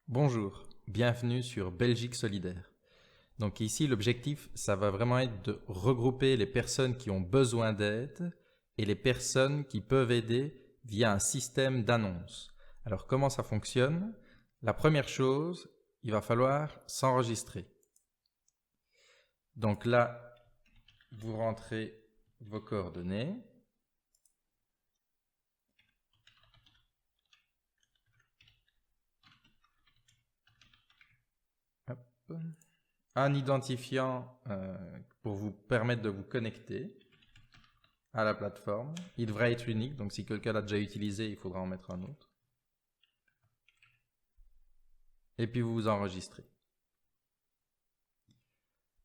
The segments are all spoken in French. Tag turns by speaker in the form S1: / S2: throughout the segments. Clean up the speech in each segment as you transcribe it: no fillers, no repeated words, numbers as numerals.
S1: Bonjour, bienvenue sur Belgique Solidaire. Donc ici, l'objectif, ça va vraiment être de regrouper les personnes qui ont besoin d'aide et les personnes qui peuvent aider via un système d'annonces. Alors comment ça fonctionne? La première chose, il va falloir s'enregistrer. Donc là, vous rentrez vos coordonnées. Hop. Un identifiant pour vous permettre de vous connecter à la plateforme. Il devrait être unique, donc si quelqu'un l'a déjà utilisé, il faudra en mettre un autre. Et puis vous vous enregistrez.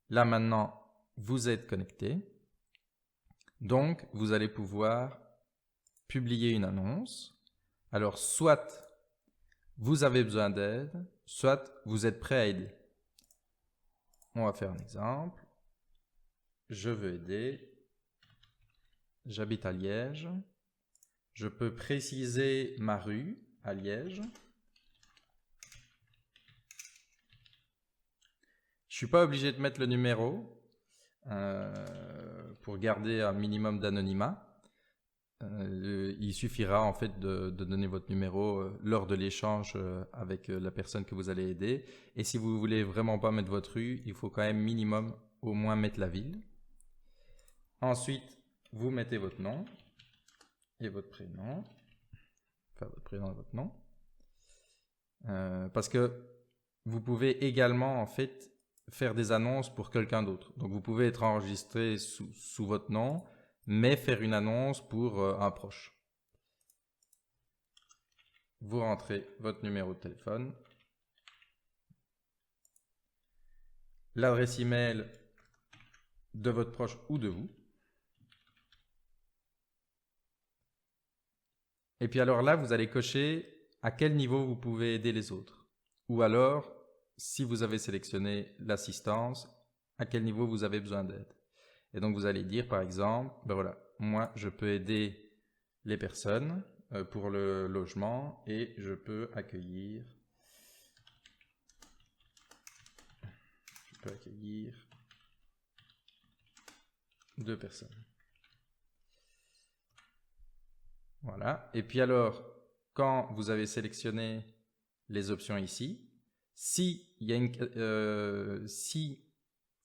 S1: Là maintenant, vous êtes connecté. Donc, vous allez pouvoir publier une annonce. Alors, soit vous avez besoin d'aide, soit vous êtes prêt à aider. On va faire un exemple. Je veux aider. J'habite à Liège. Je peux préciser ma rue à Liège. Je suis pas obligé de mettre le numéro pour garder un minimum d'anonymat. Il suffira en fait de donner votre numéro lors de l'échange avec la personne que vous allez aider. Et si vous voulez vraiment pas mettre votre rue, il faut quand même minimum au moins mettre la ville. Ensuite, vous mettez votre nom et votre prénom. Enfin, votre prénom et votre nom. Parce que vous pouvez également en fait faire des annonces pour quelqu'un d'autre. Donc vous pouvez être enregistré sous votre nom, mais faire une annonce pour un proche. Vous rentrez votre numéro de téléphone, l'adresse email de votre proche ou de vous. Et puis alors là, vous allez cocher à quel niveau vous pouvez aider les autres. Ou alors, si vous avez sélectionné l'assistance, à quel niveau vous avez besoin d'aide. Et donc vous allez dire par exemple, ben voilà, moi je peux aider les personnes pour le logement et je peux accueillir 2 personnes. Voilà. Et puis alors, quand vous avez sélectionné les options ici, si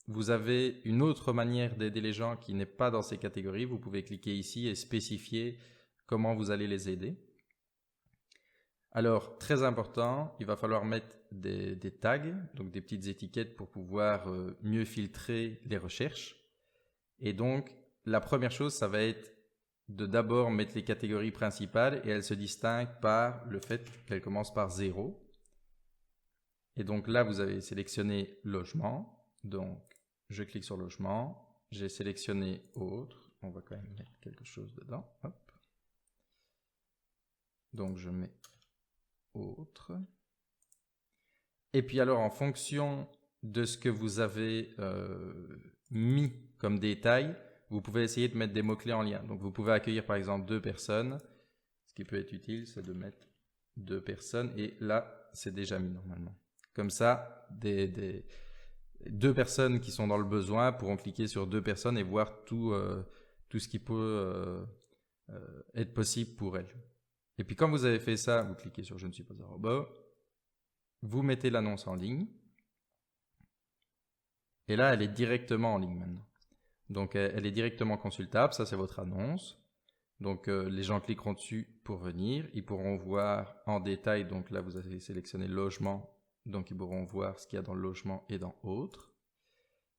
S1: vous avez une autre manière d'aider les gens qui n'est pas dans ces catégories, vous pouvez cliquer ici et spécifier comment vous allez les aider. Alors, très important, il va falloir mettre des tags, donc des petites étiquettes pour pouvoir mieux filtrer les recherches. Et donc, la première chose, ça va être de d'abord mettre les catégories principales et elles se distinguent par le fait qu'elles commencent par 0. Et donc là, vous avez sélectionné logement. Donc, je clique sur logement. J'ai sélectionné autre. On va quand même mettre quelque chose dedans. Hop. Donc, je mets autre. Et puis alors, en fonction de ce que vous avez mis comme détail, vous pouvez essayer de mettre des mots-clés en lien. Donc, vous pouvez accueillir par exemple 2 personnes. Ce qui peut être utile, c'est de mettre 2 personnes. Et là, c'est déjà mis normalement. Comme ça, 2 personnes qui sont dans le besoin pourront cliquer sur 2 personnes et voir tout ce qui peut être possible pour elles. Et puis quand vous avez fait ça, vous cliquez sur je ne suis pas un robot, vous mettez l'annonce en ligne, et là elle est directement en ligne maintenant. Donc elle est directement consultable, ça c'est votre annonce. Donc les gens cliqueront dessus pour venir, ils pourront voir en détail, donc là vous avez sélectionné logement, donc ils pourront voir ce qu'il y a dans le logement et dans autres.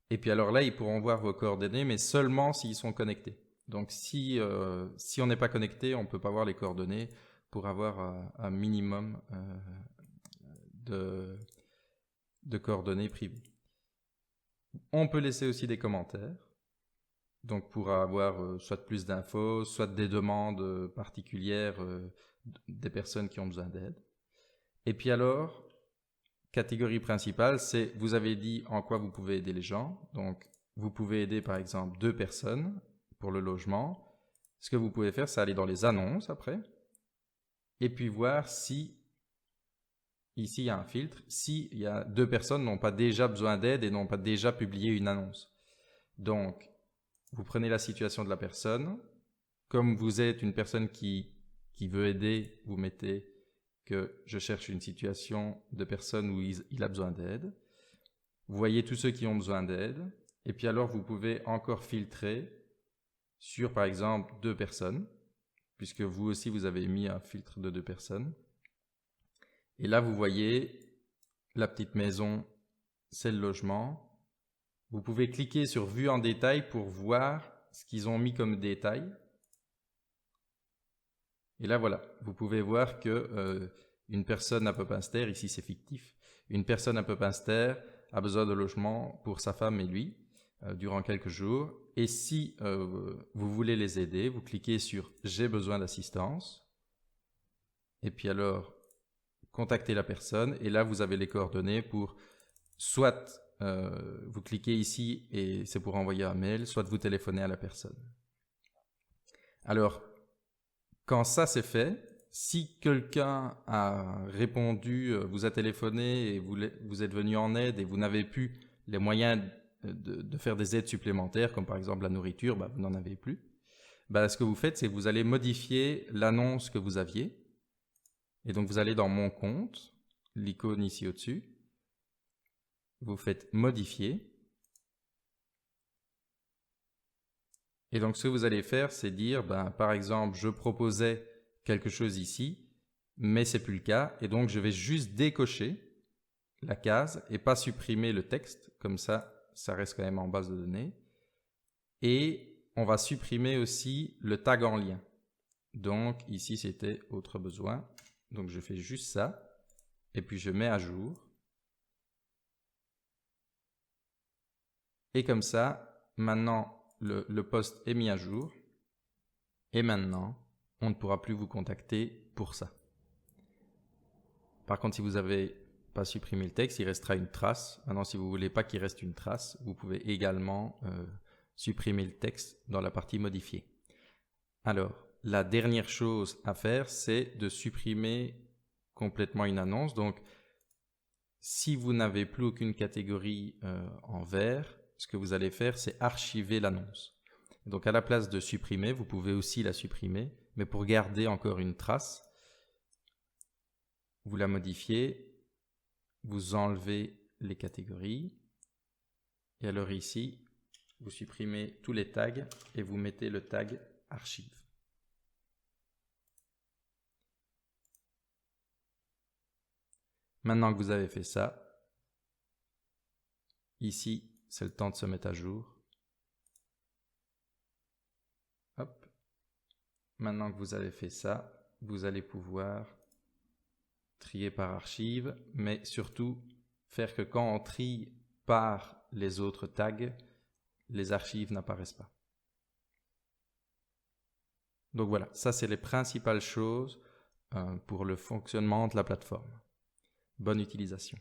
S1: Et puis alors là, ils pourront voir vos coordonnées, mais seulement s'ils sont connectés. Donc si on n'est pas connecté, on ne peut pas voir les coordonnées pour avoir un minimum de coordonnées privées. On peut laisser aussi des commentaires, donc pour avoir soit plus d'infos, soit des demandes particulières des personnes qui ont besoin d'aide. Et puis alors, catégorie principale, c'est vous avez dit en quoi vous pouvez aider les gens. Donc vous pouvez aider par exemple 2 personnes pour le logement. Ce que vous pouvez faire, c'est aller dans les annonces après et puis voir si ici il y a un filtre, si il y a 2 personnes n'ont pas déjà besoin d'aide et n'ont pas déjà publié une annonce. Donc, vous prenez la situation de la personne. Comme vous êtes une personne qui veut aider, vous mettez que je cherche une situation de personne où il a besoin d'aide. Vous voyez tous ceux qui ont besoin d'aide. Et puis alors, vous pouvez encore filtrer sur, par exemple, 2 personnes, puisque vous aussi, vous avez mis un filtre de 2 personnes. Et là, vous voyez la petite maison, c'est le logement. Vous pouvez cliquer sur Vue en détail pour voir ce qu'ils ont mis comme détail. Et là, voilà, vous pouvez voir que une personne à Pepinster, ici c'est fictif, une personne à Pepinster a besoin de logement pour sa femme et lui durant quelques jours. Et si vous voulez les aider, vous cliquez sur « J'ai besoin d'assistance » et puis alors contactez la personne et là vous avez les coordonnées pour soit vous cliquez ici et c'est pour envoyer un mail, soit vous téléphonez à la personne. Alors, quand ça c'est fait, si quelqu'un a répondu, vous a téléphoné et vous êtes venu en aide et vous n'avez plus les moyens de faire des aides supplémentaires, comme par exemple la nourriture, vous n'en avez plus, ce que vous faites, c'est que vous allez modifier l'annonce que vous aviez. Et donc vous allez dans Mon compte, l'icône ici au-dessus, vous faites Modifier. Et donc ce que vous allez faire, c'est dire, par exemple, je proposais quelque chose ici, mais c'est plus le cas, et donc je vais juste décocher la case et pas supprimer le texte, comme ça reste quand même en base de données. Et on va supprimer aussi le tag en lien. Donc ici c'était autre besoin, donc je fais juste ça, et puis je mets à jour. Et comme ça, maintenant le post est mis à jour, et maintenant on ne pourra plus vous contacter pour ça. Par contre, si vous n'avez pas supprimé le texte, il restera une trace. Maintenant, si vous ne voulez pas qu'il reste une trace, vous pouvez également supprimer le texte dans la partie modifier. Alors, la dernière chose à faire, c'est de supprimer complètement une annonce. Donc, si vous n'avez plus aucune catégorie en vert, ce que vous allez faire, c'est archiver l'annonce. Donc, à la place de supprimer, vous pouvez aussi la supprimer, mais pour garder encore une trace, vous la modifiez, vous enlevez les catégories, et alors ici, vous supprimez tous les tags et vous mettez le tag archive. Maintenant que vous avez fait ça, ici, c'est le temps de se mettre à jour. Hop. Maintenant que vous avez fait ça, vous allez pouvoir trier par archive, mais surtout faire que quand on trie par les autres tags, les archives n'apparaissent pas. Donc voilà, ça c'est les principales choses pour le fonctionnement de la plateforme. Bonne utilisation.